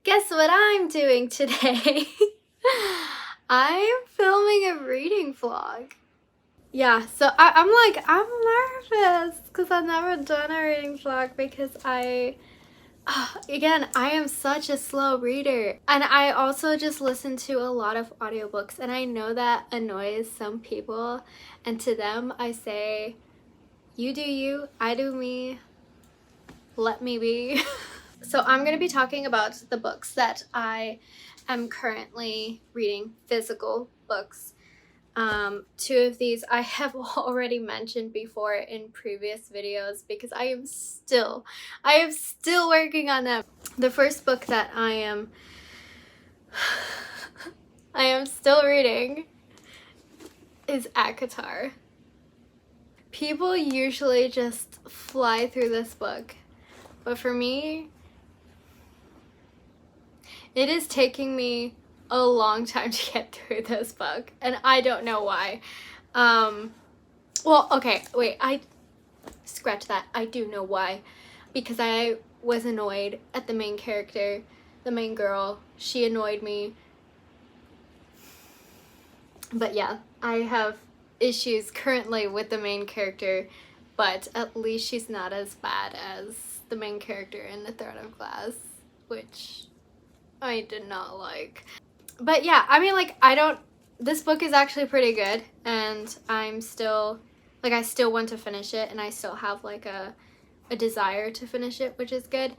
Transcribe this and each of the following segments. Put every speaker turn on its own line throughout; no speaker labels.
Guess what I'm doing today? I'm filming a reading vlog. Yeah, so I'm nervous because I've never done a reading vlog because again, I am such a slow reader. And I also just listen to a lot of audiobooks, and I know that annoys some people, and to them I say, you do you, I do me, let me be. So I'm going to be talking about the books that I am currently reading, physical books. Two of these I have already mentioned before in previous videos because I am still working on them. The first book that I am still reading is ACOTAR. People usually just fly through this book, but for me, it is taking me a long time to get through this book, and I don't know why. Well, okay, wait, I scratch that. I do know why. Because I was annoyed at the main character, the main girl. She annoyed me. But yeah, I have issues currently with the main character, but at least she's not as bad as the main character in The Throne of Glass, which I did not like. But yeah, I mean, like, this book is actually pretty good, and I'm still, like, I still want to finish it, and I still have, like, a desire to finish it, which is good.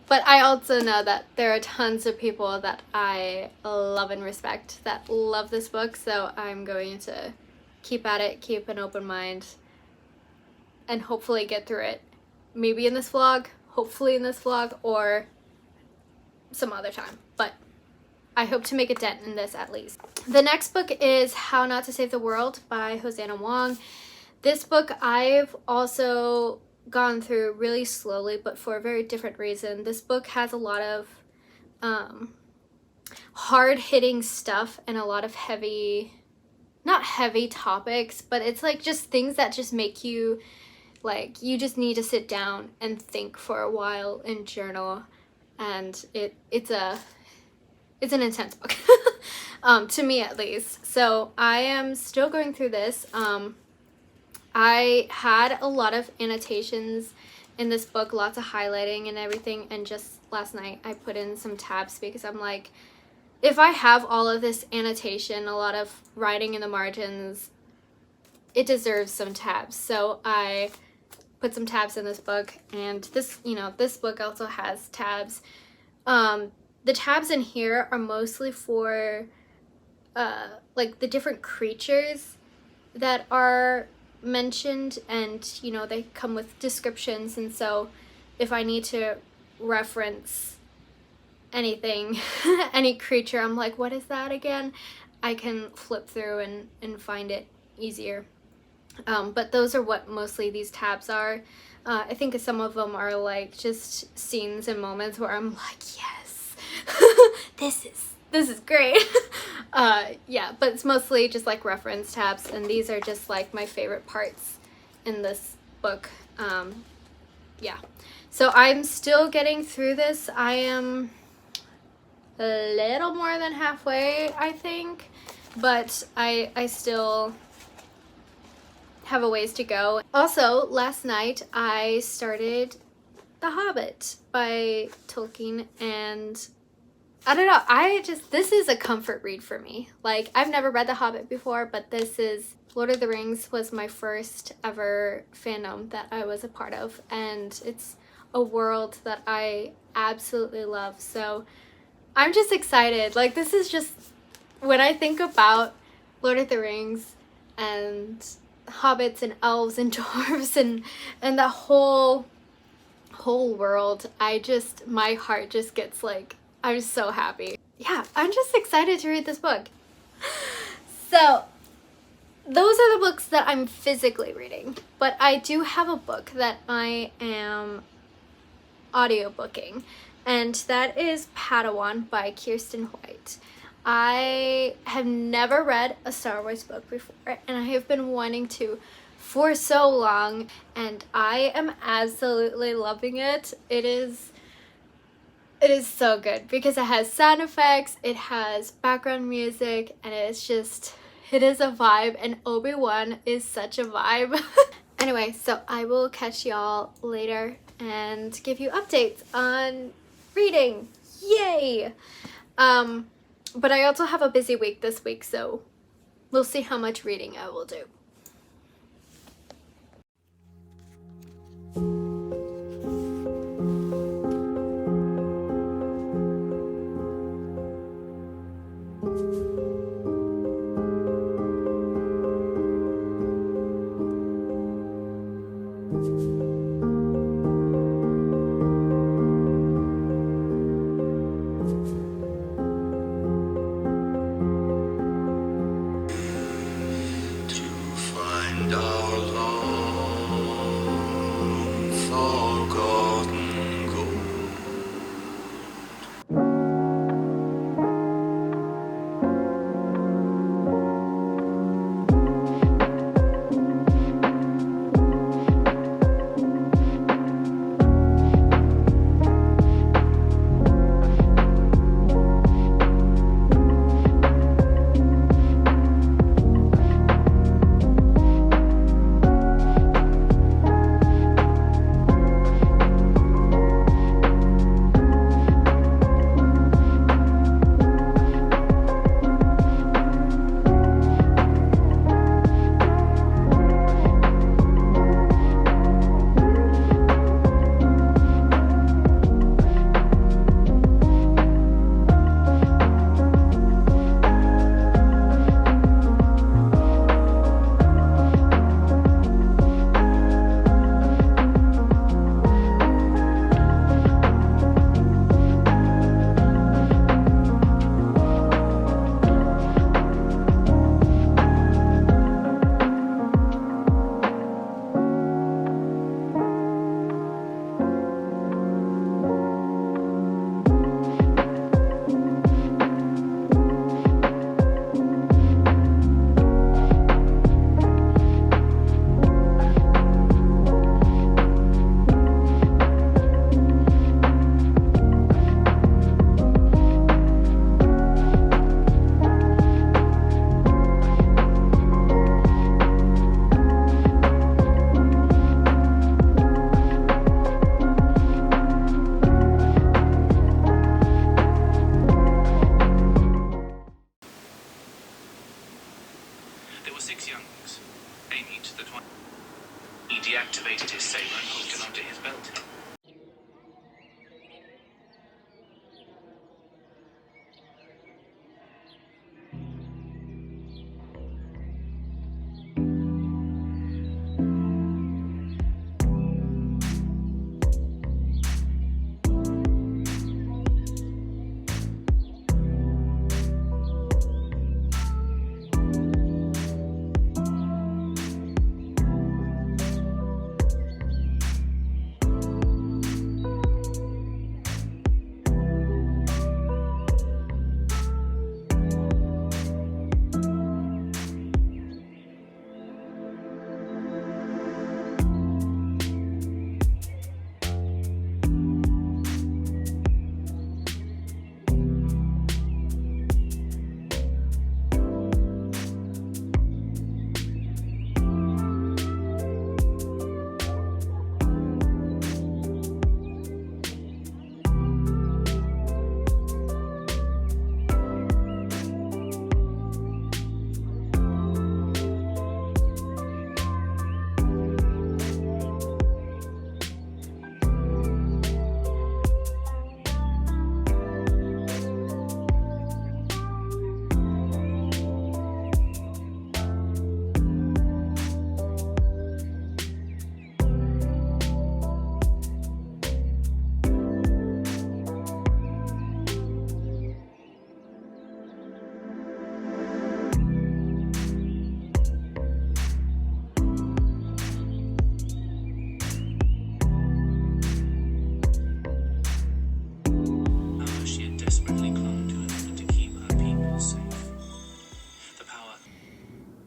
But I also know that there are tons of people that I love and respect that love this book, so I'm going to keep at it, keep an open mind, and hopefully get through it. Maybe in this vlog, hopefully in this vlog, or some other time. But I hope to make a dent in this at least. The next book is How Not to Save the World by Hosanna Wong. This book I've also gone through really slowly, but for a very different reason. This book has a lot of hard-hitting stuff and a lot of heavy, not heavy topics, but it's like just things that just make you like, you just need to sit down and think for a while and journal. And it's an intense book. To me at least. So I am still going through this. I had a lot of annotations in this book, lots of highlighting and everything, and just last night I put in some tabs because I'm like, if I have all of this annotation, a lot of writing in the margins, it deserves some tabs. So I put some tabs in this book, and this, you know, this book also has tabs. The tabs in here are mostly for like the different creatures that are mentioned, and you know, they come with descriptions, and so if I need to reference anything, any creature, I'm like, what is that again? I can flip through and find it easier. But those are what mostly these tabs are. I think some of them are like just scenes and moments where I'm like, yes, this is great. Yeah, but it's mostly just like reference tabs, and these are just like my favorite parts in this book. Yeah, so I'm still getting through this. I am a little more than halfway, I think, but I still have a ways to go. Also, last night I started The Hobbit by Tolkien, and I don't know, this is a comfort read for me. Like, I've never read The Hobbit before, but this is, Lord of the Rings was my first ever fandom that I was a part of, and it's a world that I absolutely love. So I'm just excited. Like, this is just, when I think about Lord of the Rings and hobbits and elves and dwarves and the whole world, my heart just gets like, I'm so happy. Yeah, I'm just excited to read this book. So those are the books that I'm physically reading, but I do have a book that I am audiobooking, and that is Padawan by Kirsten White. I have never read a Star Wars book before, and I have been wanting to for so long, and I am absolutely loving it. It is so good because it has sound effects, it has background music, and it is a vibe, and Obi-Wan is such a vibe. Anyway, so I will catch y'all later and give you updates on reading. Yay! But I also have a busy week this week, so we'll see how much reading I will do.
feet that one. He deactivated his saber and hooked it onto his belt.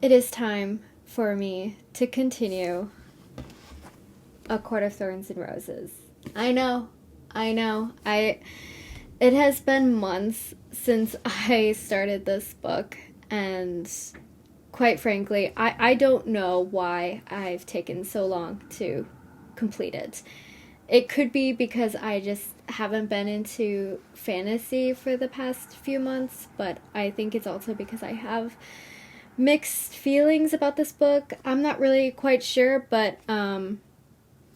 It is time for me to continue A Court of Thorns and Roses. I know. It has been months since I started this book, and quite frankly, I don't know why I've taken so long to complete it. It could be because I just haven't been into fantasy for the past few months, but I think it's also because I have mixed feelings about this book. I'm not really quite sure, but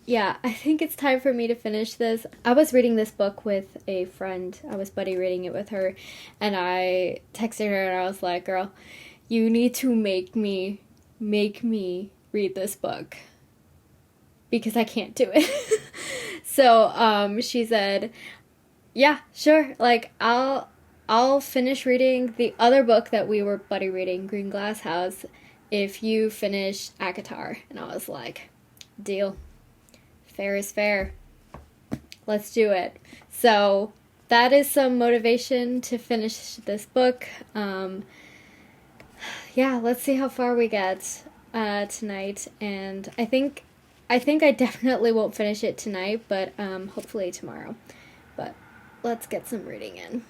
yeah, I think it's time for me to finish this. I was reading this book with a friend. I was buddy reading it with her, and I texted her and I was like, girl, you need to make me read this book because I can't do it. So she said, yeah, sure, like I'll finish reading the other book that we were buddy reading, Green Glass House, if you finish ACOTAR. And I was like, deal. Fair is fair. Let's do it. So that is some motivation to finish this book. Yeah, let's see how far we get tonight. And I think I definitely won't finish it tonight, but hopefully tomorrow. But let's get some reading in.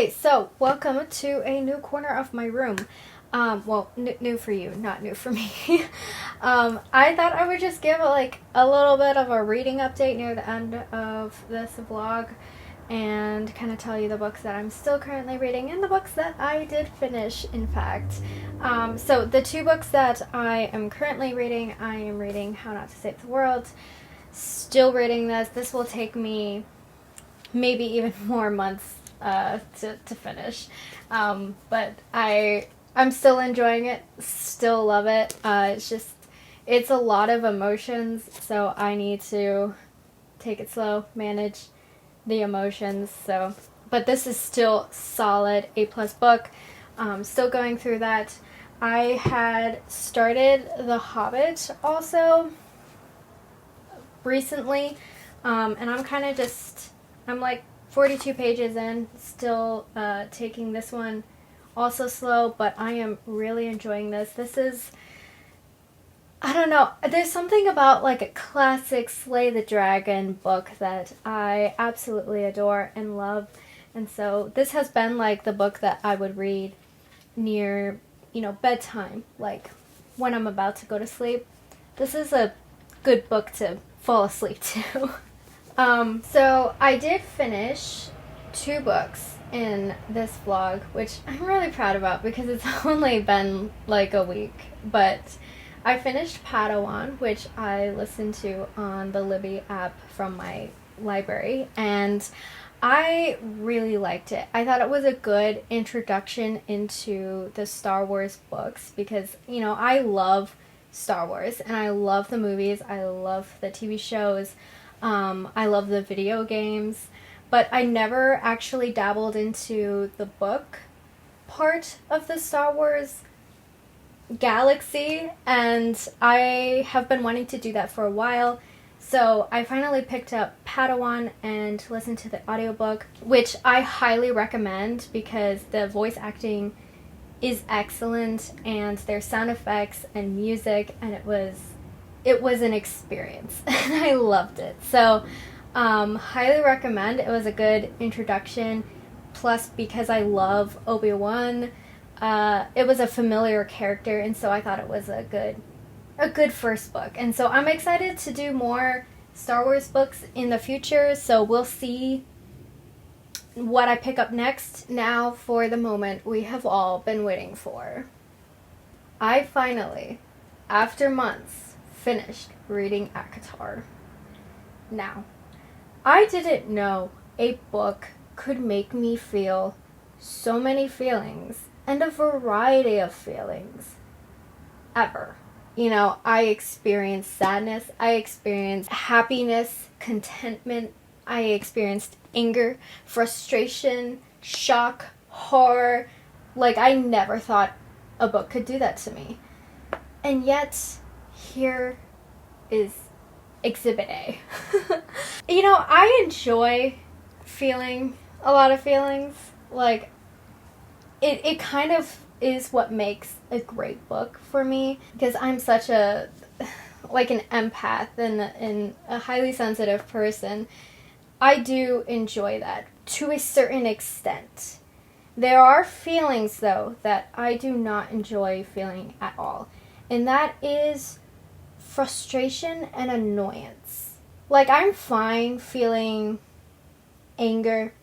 Okay, so welcome to a new corner of my room. Well, new for you, not new for me. I thought I would just give a little bit of a reading update near the end of this vlog and kind of tell you the books that I'm still currently reading and the books that I did finish, in fact. So the two books that I am currently reading, I am reading How Not to Save the World. Still reading this. This will take me maybe even more months to finish. But I'm still enjoying it, still love it. It's a lot of emotions, so I need to take it slow, manage the emotions. But this is still solid, A+ book. Still going through that. I had started The Hobbit also recently, and I'm like 42 pages in, still taking this one also slow, but I am really enjoying this. This is, I don't know, there's something about like a classic Slay the Dragon book that I absolutely adore and love, and so this has been like the book that I would read near, bedtime, like when I'm about to go to sleep. This is a good book to fall asleep to. So I did finish 2 books in this vlog, which I'm really proud about because it's only been like a week, but I finished Padawan, which I listened to on the Libby app from my library, and I really liked it. I thought it was a good introduction into the Star Wars books because, I love Star Wars and I love the movies, I love the TV shows, I love the video games, but I never actually dabbled into the book part of the Star Wars galaxy, and I have been wanting to do that for a while. So I finally picked up Padawan and listened to the audiobook, which I highly recommend because the voice acting is excellent and there's sound effects and music, and it was an experience and I loved it. So highly recommend. It was a good introduction, plus because I love Obi-Wan, it was a familiar character, and so I thought it was a good first book. And so I'm excited to do more Star Wars books in the future, so we'll see what I pick up next. Now for the moment we have all been waiting for. I finally, after months, finished reading ACOTAR. Now, I didn't know a book could make me feel so many feelings and a variety of feelings ever. I experienced sadness, I experienced happiness, contentment, I experienced anger, frustration, shock, horror. Like, I never thought a book could do that to me. And yet, here is Exhibit A. I enjoy feeling a lot of feelings. Like, it kind of is what makes a great book for me, because I'm such an empath and a highly sensitive person. I do enjoy that to a certain extent. There are feelings, though, that I do not enjoy feeling at all, and that is frustration and annoyance. Like, I'm fine feeling anger,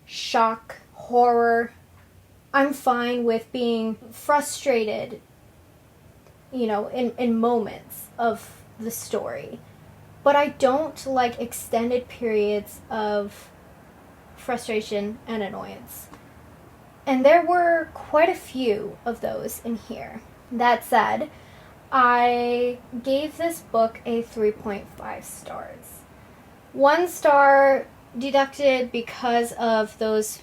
shock, horror. I'm fine with being frustrated, in moments of the story. But I don't like extended periods of frustration and annoyance. And there were quite a few of those in here. That said, I gave this book a 3.5 stars. 1 star deducted because of those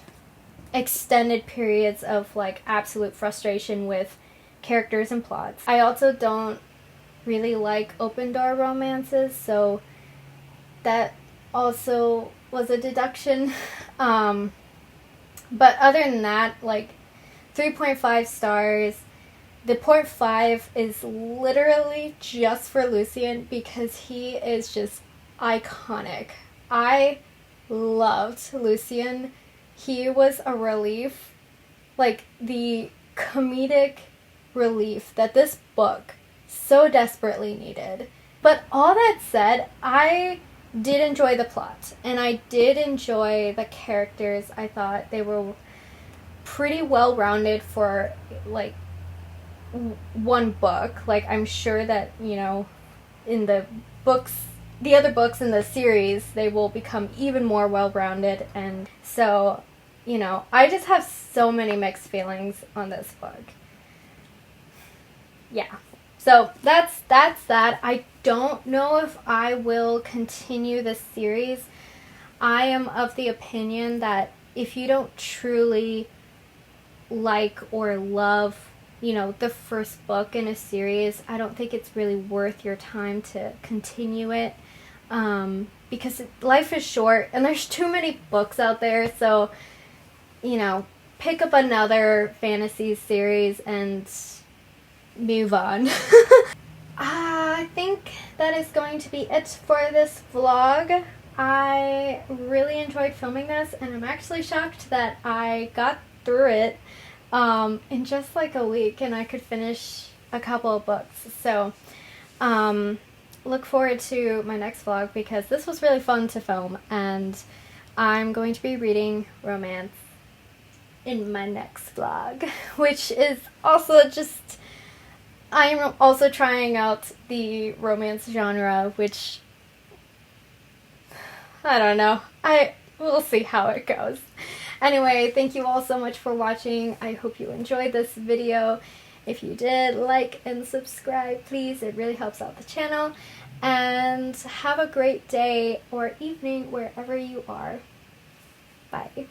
extended periods of absolute frustration with characters and plots. I also don't really like open door romances, so that also was a deduction. But other than that, 3.5 stars. The 0.5 is literally just for Lucian because he is just iconic. I loved Lucian he was a relief, like the comedic relief that this book so desperately needed. But all that said, I did enjoy the plot, and I did enjoy the characters. I thought they were pretty well-rounded for, like, one book. Like, I'm sure that, you know, in the other books in the series, they will become even more well-rounded, and so, you know, I just have so many mixed feelings on this book. Yeah. So that's that. I don't know if I will continue this series. I am of the opinion that if you don't truly like or love, you know, the first book in a series, I don't think it's really worth your time to continue it, because life is short and there's too many books out there. So, you know, pick up another fantasy series and move on. I think that is going to be it for this vlog. I really enjoyed filming this, and I'm actually shocked that I got through it in just like a week, and I could finish a couple of books. So look forward to my next vlog, because this was really fun to film, and I'm going to be reading romance in my next vlog, which is also just, I'm also trying out the romance genre, which, I don't know. We'll see how it goes. Anyway, thank you all so much for watching. I hope you enjoyed this video. If you did, like and subscribe, please. It really helps out the channel. And have a great day or evening wherever you are. Bye.